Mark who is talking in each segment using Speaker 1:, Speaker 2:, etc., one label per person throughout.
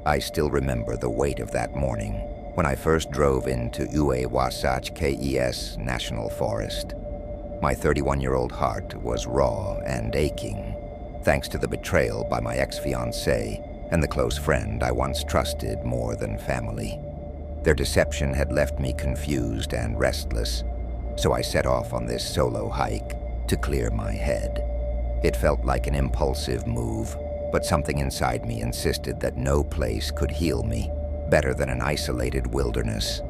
Speaker 1: I still remember the weight of that morning when I first drove into Wasatch KES National Forest. My 31-year-old heart was raw and aching, thanks to the betrayal by my ex-fiancée and the close friend I once trusted more than family. Their deception had left me confused and restless, so I set off on this solo hike to clear my head. It felt like an impulsive move, but something inside me insisted that no place could heal me better than an isolated wilderness.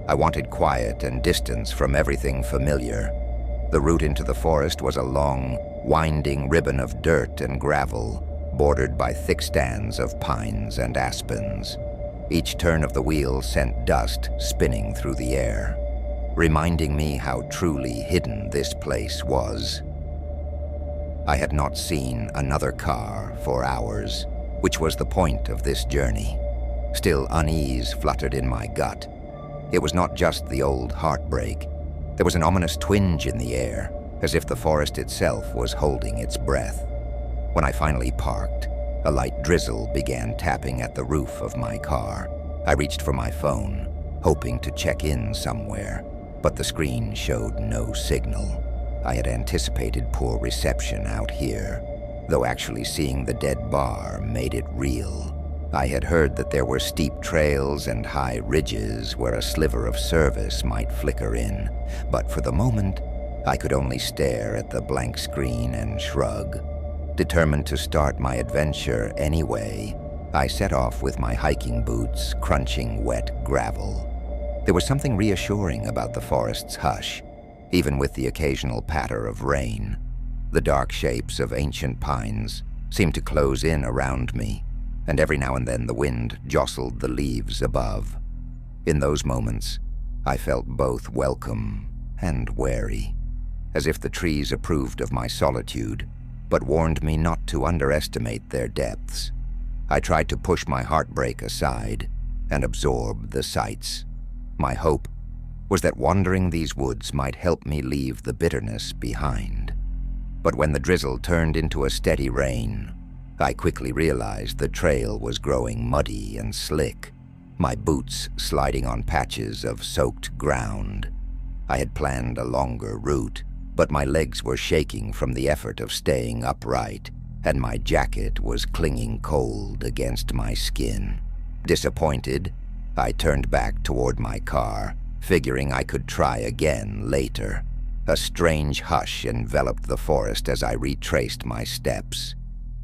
Speaker 1: I wanted quiet and distance from everything familiar. The route into the forest was a long, winding ribbon of dirt and gravel, bordered by thick stands of pines and aspens. Each turn of the wheel sent dust spinning through the air, reminding me how truly hidden this place was. I had not seen another car for hours, which was the point of this journey. Still, unease fluttered in my gut. It was not just the old heartbreak. There was an ominous twinge in the air, as if the forest itself was holding its breath. When I finally parked, a light drizzle began tapping at the roof of my car. I reached for my phone, hoping to check in somewhere, but the screen showed no signal. I had anticipated poor reception out here, though actually seeing the dead bar made it real. I had heard that there were steep trails and high ridges where a sliver of service might flicker in, but for the moment, I could only stare at the blank screen and shrug. Determined to start my adventure anyway, I set off with my hiking boots crunching wet gravel. There was something reassuring about the forest's hush, even with the occasional patter of rain. The dark shapes of ancient pines seemed to close in around me, and every now and then the wind jostled the leaves above. In those moments, I felt both welcome and wary, as if the trees approved of my solitude, but warned me not to underestimate their depths. I tried to push my heartbreak aside and absorb the sights. My hope was that wandering these woods might help me leave the bitterness behind. But when the drizzle turned into a steady rain, I quickly realized the trail was growing muddy and slick, my boots sliding on patches of soaked ground. I had planned a longer route, but my legs were shaking from the effort of staying upright, and my jacket was clinging cold against my skin. Disappointed, I turned back toward my car, figuring I could try again later. A strange hush enveloped the forest as I retraced my steps.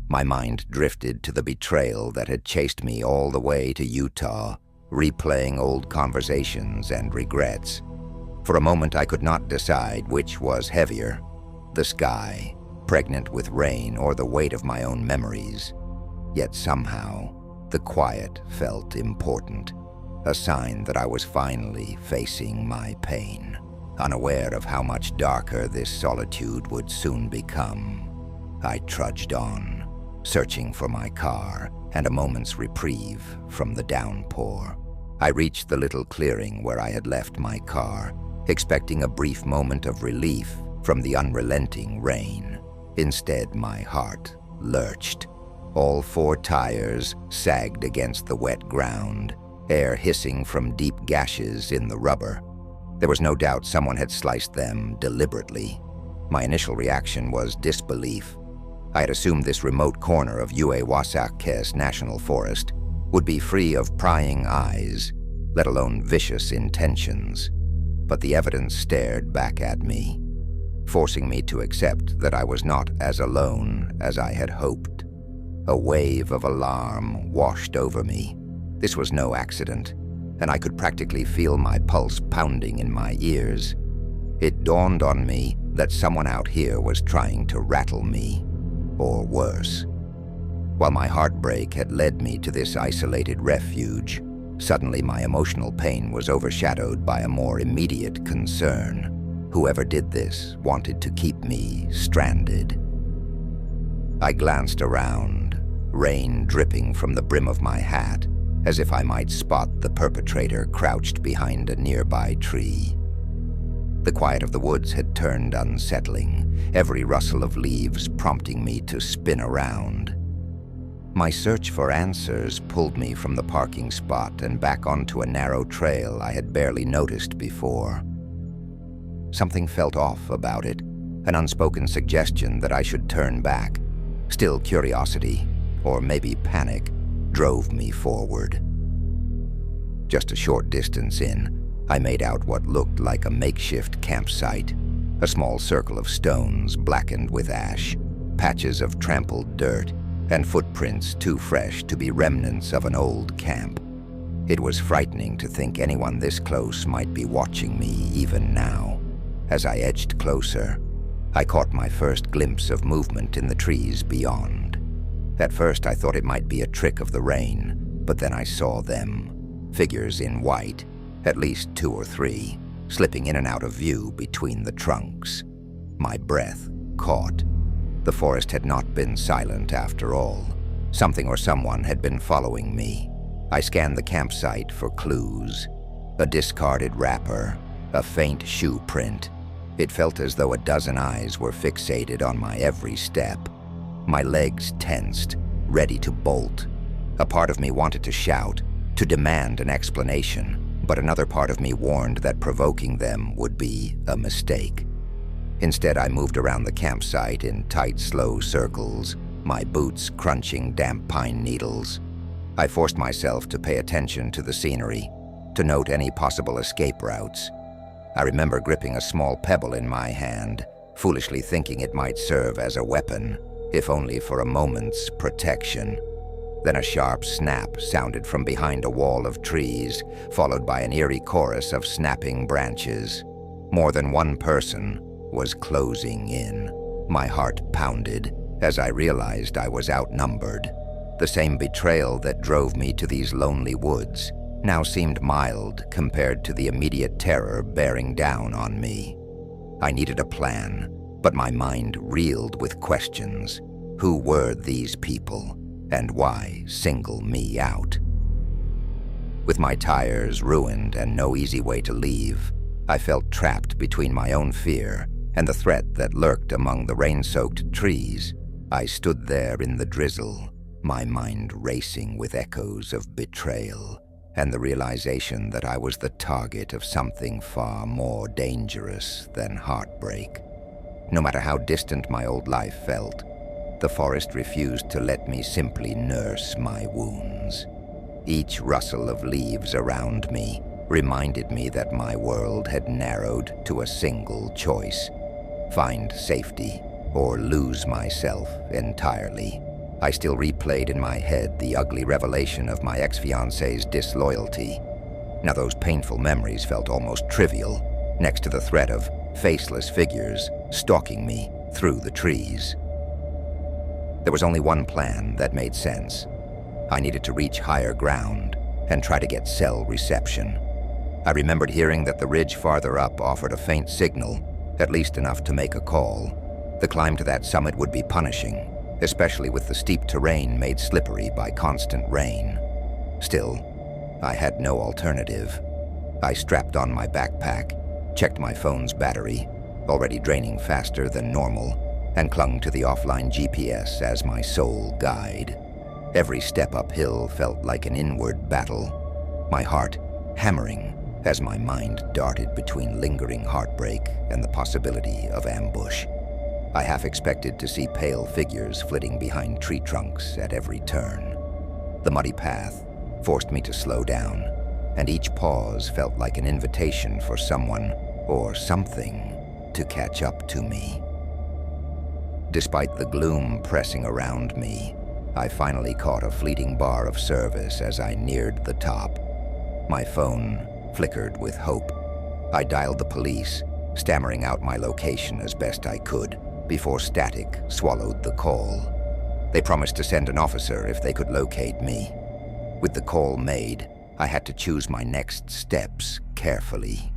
Speaker 1: My mind drifted to the betrayal that had chased me all the way to Utah, replaying old conversations and regrets. For a moment I could not decide which was heavier, the sky, pregnant with rain, or the weight of my own memories. Yet somehow, the quiet felt important, a sign that I was finally facing my pain, unaware of how much darker this solitude would soon become. I trudged on, searching for my car and a moment's reprieve from the downpour. I reached the little clearing where I had left my car, expecting a brief moment of relief from the unrelenting rain. Instead, my heart lurched. All four tires sagged against the wet ground, air hissing from deep gashes in the rubber. There was no doubt someone had sliced them deliberately. My initial reaction was disbelief. I had assumed this remote corner of Wasatch National Forest would be free of prying eyes, let alone vicious intentions. But the evidence stared back at me, forcing me to accept that I was not as alone as I had hoped. A wave of alarm washed over me. This was no accident, and I could practically feel my pulse pounding in my ears. It dawned on me that someone out here was trying to rattle me, or worse. While my heartbreak had led me to this isolated refuge, suddenly my emotional pain was overshadowed by a more immediate concern. Whoever did this wanted to keep me stranded. I glanced around, rain dripping from the brim of my hat, as if I might spot the perpetrator crouched behind a nearby tree. The quiet of the woods had turned unsettling, every rustle of leaves prompting me to spin around. My search for answers pulled me from the parking spot and back onto a narrow trail I had barely noticed before. Something felt off about it, an unspoken suggestion that I should turn back. Still, curiosity, or maybe panic, drove me forward. Just a short distance in, I made out what looked like a makeshift campsite, a small circle of stones blackened with ash, patches of trampled dirt, and footprints too fresh to be remnants of an old camp. It was frightening to think anyone this close might be watching me even now. As I edged closer, I caught my first glimpse of movement in the trees beyond. At first I thought it might be a trick of the rain, but then I saw them, figures in white, at least 2 or 3, slipping in and out of view between the trunks. My breath caught. The forest had not been silent after all. Something or someone had been following me. I scanned the campsite for clues. A discarded wrapper, a faint shoe print. It felt as though a dozen eyes were fixated on my every step. My legs tensed, ready to bolt. A part of me wanted to shout, to demand an explanation, but another part of me warned that provoking them would be a mistake. Instead, I moved around the campsite in tight, slow circles, my boots crunching damp pine needles. I forced myself to pay attention to the scenery, to note any possible escape routes. I remember gripping a small pebble in my hand, foolishly thinking it might serve as a weapon, if only for a moment's protection. Then a sharp snap sounded from behind a wall of trees, followed by an eerie chorus of snapping branches. More than one person was closing in. My heart pounded as I realized I was outnumbered. The same betrayal that drove me to these lonely woods now seemed mild compared to the immediate terror bearing down on me. I needed a plan, but my mind reeled with questions. Who were these people, and why single me out? With my tires ruined and no easy way to leave, I felt trapped between my own fear and the threat that lurked among the rain-soaked trees. I stood there in the drizzle, my mind racing with echoes of betrayal and the realization that I was the target of something far more dangerous than heartbreak. No matter how distant my old life felt, the forest refused to let me simply nurse my wounds. Each rustle of leaves around me reminded me that my world had narrowed to a single choice: find safety or lose myself entirely. I still replayed in my head the ugly revelation of my ex-fiance's disloyalty. Now those painful memories felt almost trivial next to the threat of faceless figures stalking me through the trees. There was only one plan that made sense. I needed to reach higher ground and try to get cell reception. I remembered hearing that the ridge farther up offered a faint signal, at least enough to make a call. The climb to that summit would be punishing, especially with the steep terrain made slippery by constant rain. Still, I had no alternative. I strapped on my backpack, checked my phone's battery, already draining faster than normal, and clung to the offline GPS as my sole guide. Every step uphill felt like an inward battle, my heart hammering as my mind darted between lingering heartbreak and the possibility of ambush. I half expected to see pale figures flitting behind tree trunks at every turn. The muddy path forced me to slow down, and each pause felt like an invitation for someone or something to catch up to me. Despite the gloom pressing around me, I finally caught a fleeting bar of service as I neared the top. My phone flickered with hope. I dialed the police, stammering out my location as best I could, before static swallowed the call. They promised to send an officer if they could locate me. With the call made, I had to choose my next steps carefully.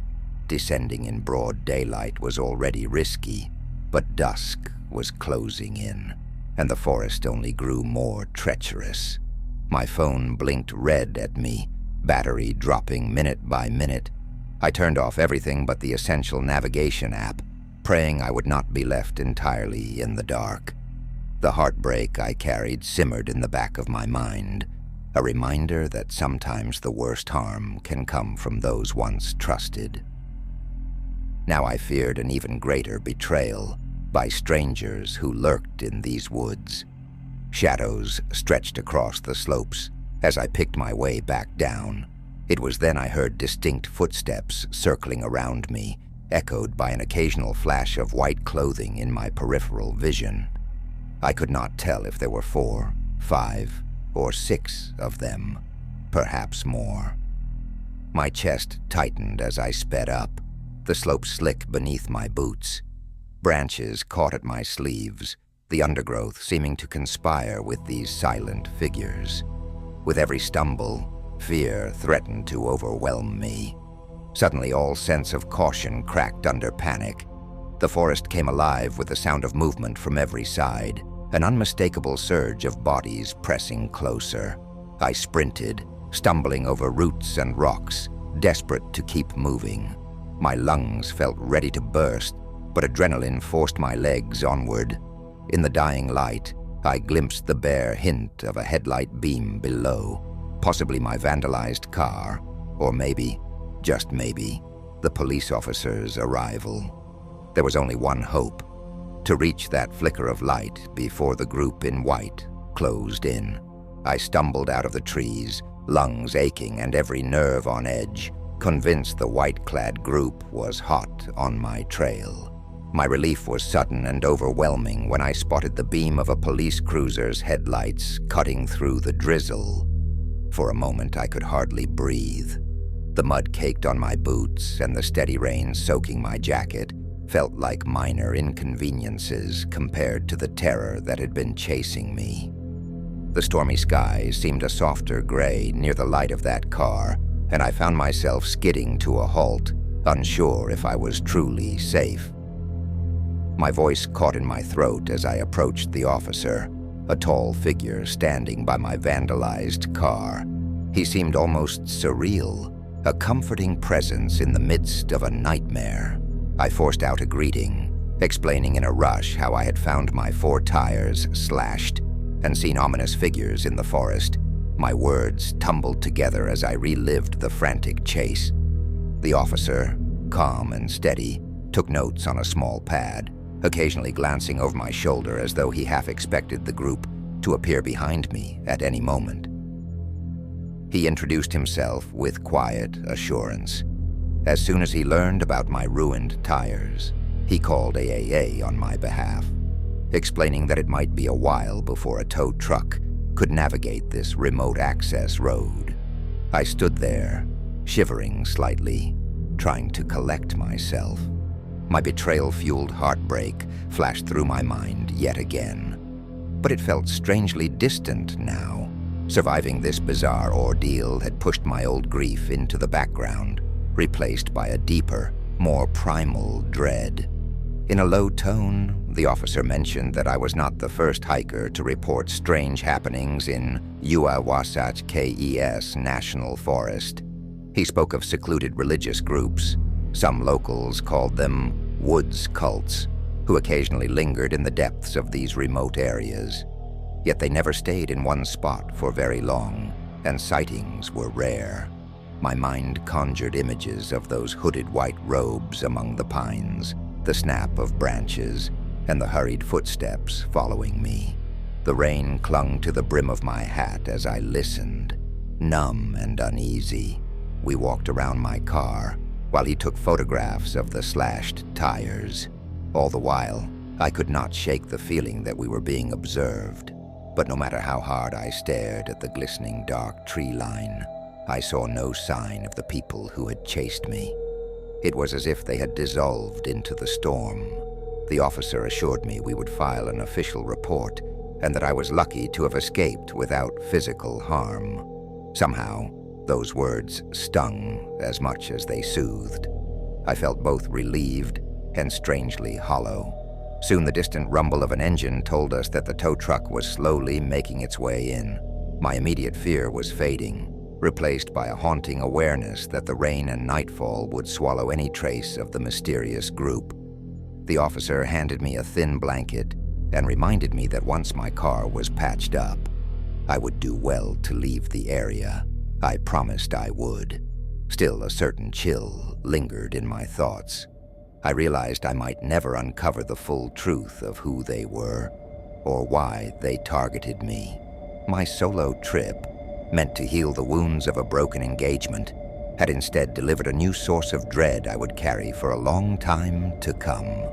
Speaker 1: Descending in broad daylight was already risky, but dusk was closing in, and the forest only grew more treacherous. My phone blinked red at me, battery dropping minute by minute. I turned off everything but the essential navigation app, praying I would not be left entirely in the dark. The heartbreak I carried simmered in the back of my mind, a reminder that sometimes the worst harm can come from those once trusted. Now I feared an even greater betrayal by strangers who lurked in these woods. Shadows stretched across the slopes as I picked my way back down. It was then I heard distinct footsteps circling around me, echoed by an occasional flash of white clothing in my peripheral vision. I could not tell if there were 4, 5, or 6 of them, perhaps more. My chest tightened as I sped up, the slope slick beneath my boots. Branches caught at my sleeves, the undergrowth seeming to conspire with these silent figures. With every stumble, fear threatened to overwhelm me. Suddenly, all sense of caution cracked under panic. The forest came alive with the sound of movement from every side, an unmistakable surge of bodies pressing closer. I sprinted, stumbling over roots and rocks, desperate to keep moving. My lungs felt ready to burst, but adrenaline forced my legs onward. In the dying light, I glimpsed the bare hint of a headlight beam below, possibly my vandalized car, or maybe, just maybe, the police officer's arrival. There was only one hope: to reach that flicker of light before the group in white closed in. I stumbled out of the trees, lungs aching and every nerve on edge, convinced the white-clad group was hot on my trail. My relief was sudden and overwhelming when I spotted the beam of a police cruiser's headlights cutting through the drizzle. For a moment, I could hardly breathe. The mud caked on my boots and the steady rain soaking my jacket felt like minor inconveniences compared to the terror that had been chasing me. The stormy sky seemed a softer gray near the light of that car, and I found myself skidding to a halt, unsure if I was truly safe. My voice caught in my throat as I approached the officer, a tall figure standing by my vandalized car. He seemed almost surreal, a comforting presence in the midst of a nightmare. I forced out a greeting, explaining in a rush how I had found my 4 tires slashed and seen ominous figures in the forest. My words tumbled together as I relived the frantic chase. The officer, calm and steady, took notes on a small pad, occasionally glancing over my shoulder as though he half expected the group to appear behind me at any moment. He introduced himself with quiet assurance. As soon as he learned about my ruined tires, he called AAA on my behalf, explaining that it might be a while before a tow truck could navigate this remote access road. I stood there, shivering slightly, trying to collect myself. My betrayal-fueled heartbreak flashed through my mind yet again. But it felt strangely distant now. Surviving this bizarre ordeal had pushed my old grief into the background, replaced by a deeper, more primal dread. In a low tone, the officer mentioned that I was not the first hiker to report strange happenings in Wasatch KES National Forest. He spoke of secluded religious groups. Some locals called them woods cults, who occasionally lingered in the depths of these remote areas. Yet they never stayed in one spot for very long, and sightings were rare. My mind conjured images of those hooded white robes among the pines, the snap of branches, and the hurried footsteps following me. The rain clung to the brim of my hat as I listened, numb and uneasy. We walked around my car, while he took photographs of the slashed tires. All the while, I could not shake the feeling that we were being observed. But no matter how hard I stared at the glistening dark tree line, I saw no sign of the people who had chased me. It was as if they had dissolved into the storm. The officer assured me we would file an official report, and that I was lucky to have escaped without physical harm. Somehow, those words stung as much as they soothed. I felt both relieved and strangely hollow. Soon the distant rumble of an engine told us that the tow truck was slowly making its way in. My immediate fear was fading, replaced by a haunting awareness that the rain and nightfall would swallow any trace of the mysterious group. The officer handed me a thin blanket, and reminded me that once my car was patched up, I would do well to leave the area. I promised I would. Still, a certain chill lingered in my thoughts. I realized I might never uncover the full truth of who they were, or why they targeted me. My solo trip, meant to heal the wounds of a broken engagement, had instead delivered a new source of dread I would carry for a long time to come.